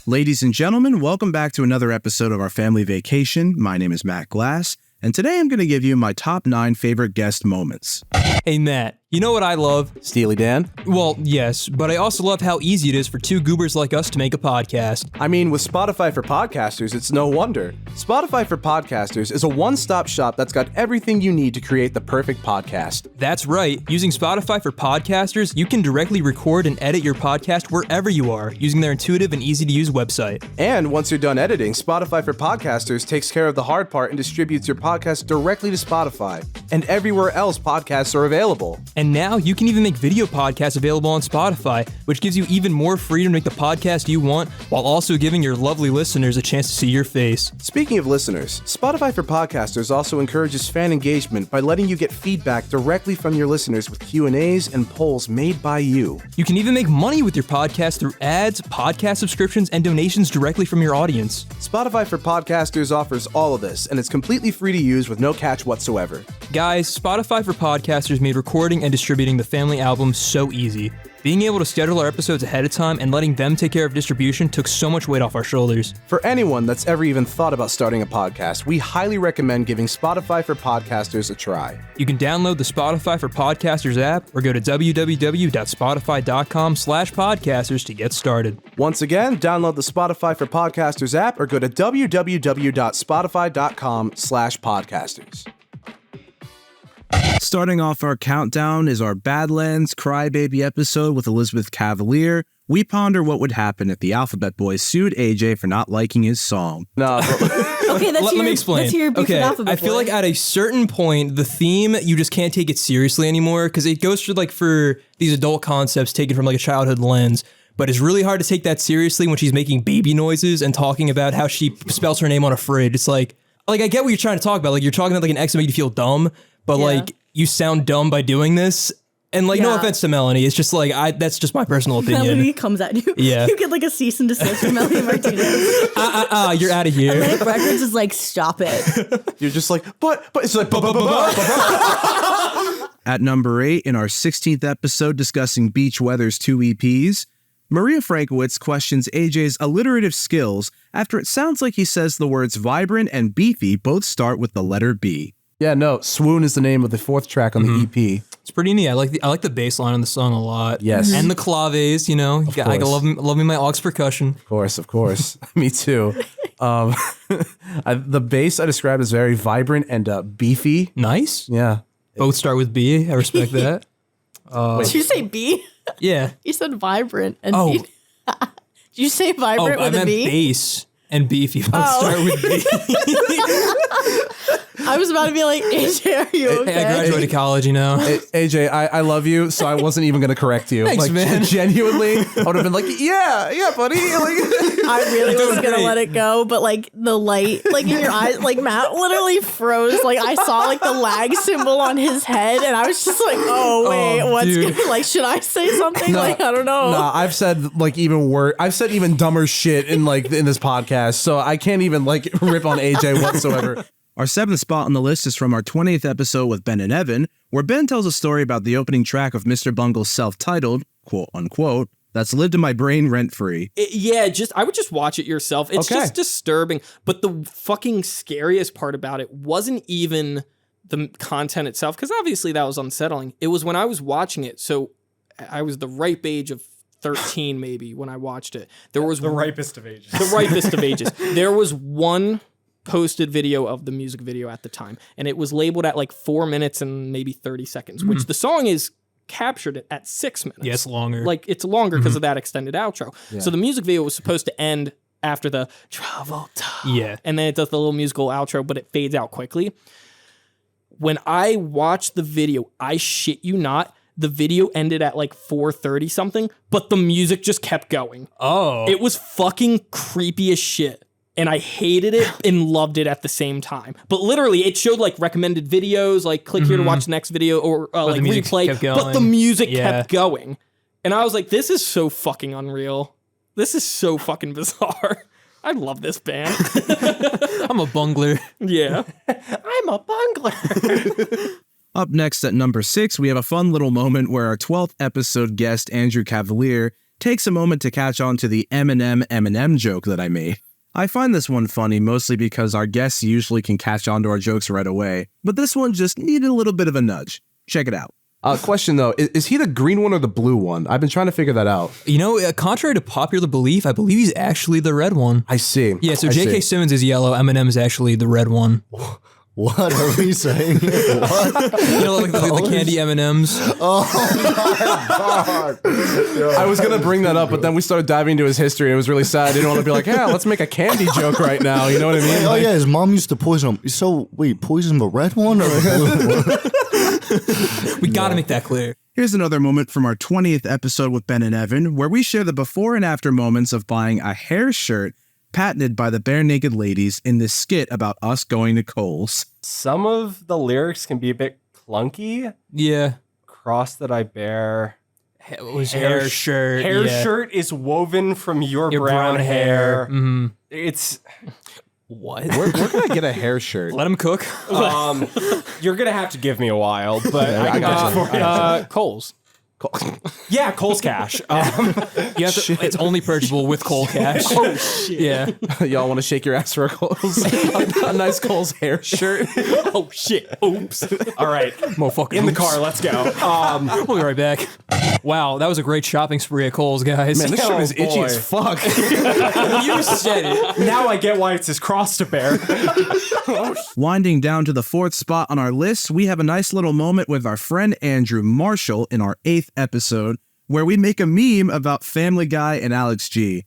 Ladies and gentlemen, welcome back to another episode of our family vacation. My name is Matt Glass, and today I'm going to give you my top 9 favorite guest moments. Hey Matt, you know what I love? Steely Dan? Well, yes, but I also love how easy it is for two goobers like us to make a podcast. I mean, with Spotify for Podcasters, it's no wonder. Spotify for Podcasters is a one-stop shop that's got everything you need to create the perfect podcast. That's right. Using Spotify for Podcasters, you can directly record and edit your podcast wherever you are, using their intuitive and easy-to-use website. And once you're done editing, Spotify for Podcasters takes care of the hard part and distributes your podcast directly to Spotify and everywhere else podcasts are available. And now you can even make video podcasts available on Spotify, which gives you even more freedom to make the podcast you want, while also giving your lovely listeners a chance to see your face. Speaking of listeners, Spotify for Podcasters also encourages fan engagement by letting you get feedback directly from your listeners with Q&As and polls made by you. You can even make money with your podcast through ads, podcast subscriptions, and donations directly from your audience. Spotify for Podcasters offers all of this, and it's completely free to use with no catch whatsoever. Guys, Spotify for Podcasters made recording and distributing the family album so easy. Being able to schedule our episodes ahead of time and letting them take care of distribution took so much weight off our shoulders. For anyone that's ever even thought about starting a podcast, we highly recommend giving Spotify for Podcasters a try. You can download the Spotify for Podcasters app or go to www.spotify.com/podcasters to get started. Once again, download the Spotify for Podcasters app or go to www.spotify.com/podcasters. Starting off our countdown is our Badlands Crybaby episode with Elizabeth Cavalier. We ponder what would happen if the Alphabet Boys sued AJ for not liking his song. No, Okay, Let me explain. Let's hear your beef with Alphabet I feel Boy. like at a certain point, the theme, you just can't take it seriously anymore because it goes for these adult concepts taken from like a childhood lens. But it's really hard to take that seriously when she's making baby noises and talking about how she spells her name on a fridge. It's like I get what you're trying to talk about. Like you're talking about like an ex that made you feel dumb, but like you sound dumb by doing this. And like, no offense to Melanie, it's just like, that's just my personal opinion. Melanie comes at you. Yeah. You get like a cease and desist from Melanie Martinez. You're out of here. Atlantic Records is like, stop it. you're just like, but it's like, At number 8, in our 16th episode discussing Beach Weather's 2 EPs, Maria Frankowitz questions AJ's alliterative skills after it sounds like he says the words vibrant and beefy both start with the letter B. Yeah, no, Swoon is the name of the 4th track on the EP. It's pretty neat. I like the bass line on the song a lot. Yes. And the claves, you know. I love me my aux percussion. Of course. Me too. The bass I described as very vibrant and beefy. Nice. Yeah. Both start with B. I respect that. Did you say B? Yeah. You said vibrant and Oh. B. Did you say vibrant I with a meant B? bass and beefy. Both start with B. I was about to be like, AJ, are you okay? Hey, I graduated college, you know. AJ, I love you, so I wasn't even going to correct you. Thanks, like, man. Genuinely, I would have been like, yeah, buddy. Like, I really was going to great. let it go, but like the light, like in your eyes, like Matt literally froze. Like I saw like the lag symbol on his head and I was just like, oh, wait, dude. like, should I say something? Like, I don't know. Nah, I've said like even worse. I've said even dumber shit in this podcast, so I can't even like rip on AJ whatsoever. Our 7th spot on the list is from our 20th episode with Ben and Evan, where Ben tells a story about the opening track of Mr. Bungle's self-titled, quote-unquote, that's lived in my brain rent-free. I would just watch it yourself. It's just disturbing. But the fucking scariest part about it wasn't even the content itself, because obviously that was unsettling. It was when I was watching it. So I was the ripe age of 13 maybe when I watched it. There was the ripest of ages. The ripest of ages. There was one posted video of the music video at the time, and it was labeled at like 4 minutes and maybe 30 seconds, which the song is captured at 6 minutes. Yeah, it's longer. Like it's longer because of that extended outro. Yeah. So the music video was supposed to end after the Travolta. Yeah. And then it does the little musical outro, but it fades out quickly. When I watched the video, I shit you not, the video ended at like 4:30 something, but the music just kept going. Oh. It was fucking creepy as shit. And I hated it and loved it at the same time. But literally, it showed like recommended videos, like click here to watch the next video, or like replay. But the music kept going. And I was like, this is so fucking unreal. This is so fucking bizarre. I love this band. I'm a bungler. Yeah. I'm a bungler. Up next at number 6, we have a fun little moment where our 12th episode guest, Andrew Cavalier, takes a moment to catch on to the Eminem joke that I made. I find this one funny mostly because our guests usually can catch on to our jokes right away, but this one just needed a little bit of a nudge. Check it out. Question though, is he the green one or the blue one? I've been trying to figure that out. You know, contrary to popular belief, I believe he's actually the red one. I see. Yeah, so J.K. Simmons is yellow, Eminem is actually the red one. What are we saying? What? You know, like the candy M&Ms. Oh my God. I was going to bring that up, but then we started diving into his history and it was really sad. I didn't want to be like, yeah, let's make a candy joke right now. You know what I mean? Oh yeah, his mom used to poison him. So wait, poison the red one or the blue one? We gotta make that clear. Here's another moment from our 20th episode with Ben and Evan, where we share the before and after moments of buying a hair shirt patented by the Bare Naked Ladies in this skit about us going to Kohl's. Some of the lyrics can be a bit clunky. Yeah. Cross that I bear. It was hair shirt. Hair yeah. shirt is woven from your brown hair. Mm-hmm. It's... What? Where can I get a hair shirt? Let him cook. You're going to have to give me a while, but I got you for you. Kohl's. Yeah, Kohl's Cash. You have to, it's only purchasable with Kohl Cash. Oh, shit. Yeah. Y'all want to shake your ass for a Kohl's? a nice Kohl's hair shirt. Oh, shit. Oops. All right. Motherfucker. In the car, let's go. We'll be right back. Wow, that was a great shopping spree at Kohl's, guys. Man, this shirt is itchy boy. as fuck. You said it. Now I get why it's his cross to bear. Winding down to the 4th spot on our list, we have a nice little moment with our friend Andrew Marshall in our 8th episode, where we make a meme about Family Guy and Alex G.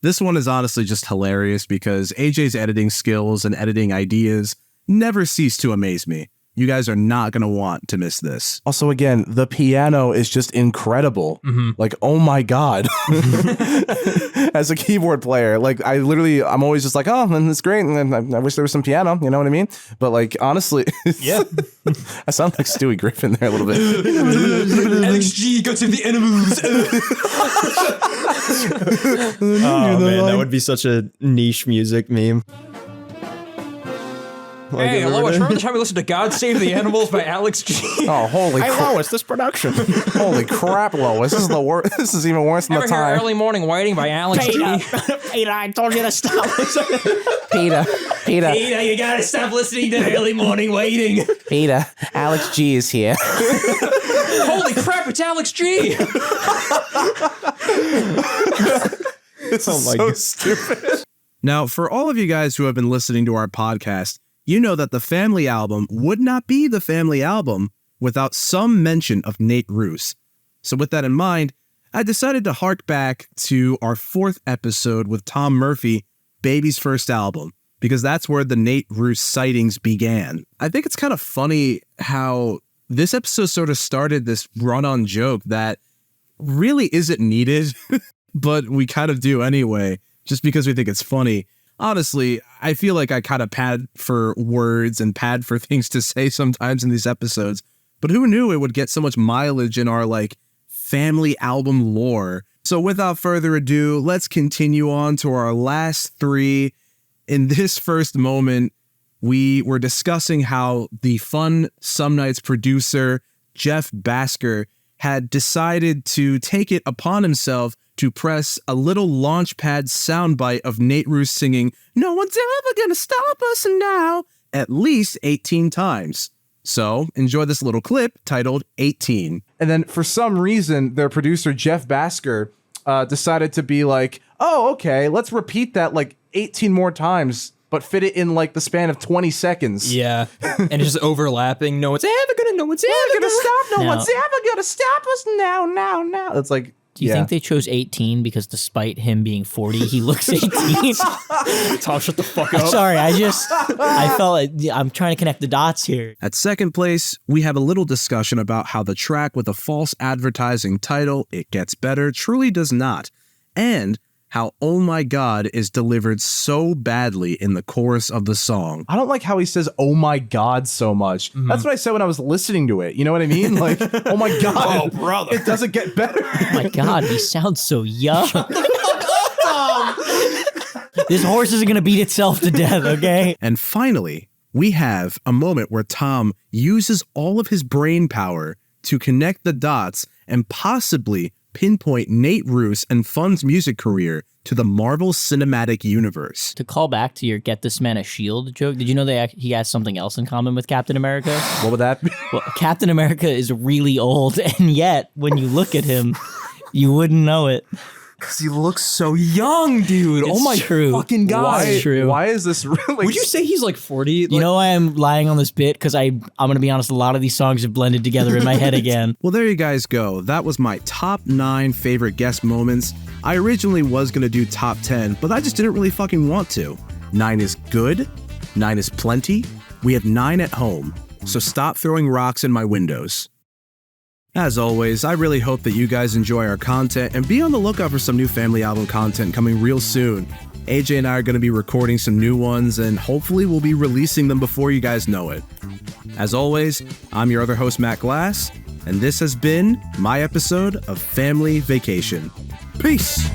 This one is honestly just hilarious because AJ's editing skills and editing ideas never cease to amaze me. You guys are not going to want to miss this. Also, again, the piano is just incredible. Like, oh my God. As a keyboard player, like, I'm always just like, oh, and it's great. And I wish there was some piano, you know what I mean? But, like, honestly, Yeah. I sound like Stewie Griffin there a little bit. Alex G, go to the animals. Oh man, that would be such a niche music meme. Hey, hello, it's the time we listen to God Save the Animals by Alex G. Oh, holy crap. Lois, this production. Holy crap, Lois. This is the worst. This is even worse than Ever the hear time. Early Morning Waiting by Alex G? Peter, I told you to stop. Peter. Peter, you gotta stop listening to Early Morning Waiting. Peter. Alex G is here. Holy crap, it's Alex G. This is so stupid. Now, for all of you guys who have been listening to our podcast, you know that the Family album would not be the Family album without some mention of Nate Ruess. So with that in mind, I decided to hark back to our 4th episode with Tom Murphy, Baby's first album, because that's where the Nate Ruess sightings began. I think it's kind of funny how this episode sort of started this run-on joke that really isn't needed, but we kind of do anyway, just because we think it's funny. Honestly, I feel like I kind of pad for words and pad for things to say sometimes in these episodes, but who knew it would get so much mileage in our, like, family album lore. So without further ado, let's continue on to our last 3. In this first moment, we were discussing how the Fun Some Nights producer, Jeff Basker, had decided to take it upon himself to press a little launchpad soundbite of Nate Ruess singing, "No one's ever gonna stop us now," at least 18 times. So enjoy this little clip titled 18. And then for some reason, their producer, Jeff Basker, decided to be like, oh, okay, let's repeat that like 18 more times, but fit it in like the span of 20 seconds. Yeah. And it's just overlapping. No one's ever gonna stop. No No. one's ever gonna stop us now. It's like, Do you think they chose 18 because despite him being 40, he looks 18? Tom, shut the fuck up. Sorry, I felt like I'm trying to connect the dots here. At second place, we have a little discussion about how the track with a false advertising title, It Gets Better, truly does not, and how Oh My God is delivered so badly in the chorus of the song. I don't like how he says, oh my God, so much. That's what I said when I was listening to it. You know what I mean? Like, oh my God. Oh, brother. It doesn't get better. Oh my God, he sounds so young. This horse isn't going to beat itself to death, okay? And finally, we have a moment where Tom uses all of his brain power to connect the dots and possibly pinpoint Nate Roos and Fun's music career to the Marvel Cinematic Universe. To call back to your "Get This Man a Shield" joke, did you know he has something else in common with Captain America? What would that be? Well, Captain America is really old, and yet when you look at him, you wouldn't know it. Because he looks so young, dude. It's oh my true. fucking god. Why is this really? Would you say he's like 40? You know why I'm lying on this bit? Because I'm going to be honest, a lot of these songs have blended together in my head again. Well, there you guys go. That was my top 9 favorite guest moments. I originally was going to do top 10, but I just didn't really fucking want to. 9 is good. 9 is plenty. We have 9 at home. So stop throwing rocks in my windows. As always, I really hope that you guys enjoy our content and be on the lookout for some new family album content coming real soon. AJ and I are going to be recording some new ones and hopefully we'll be releasing them before you guys know it. As always, I'm your other host, Matt Glass, and this has been my episode of Family Vacation. Peace!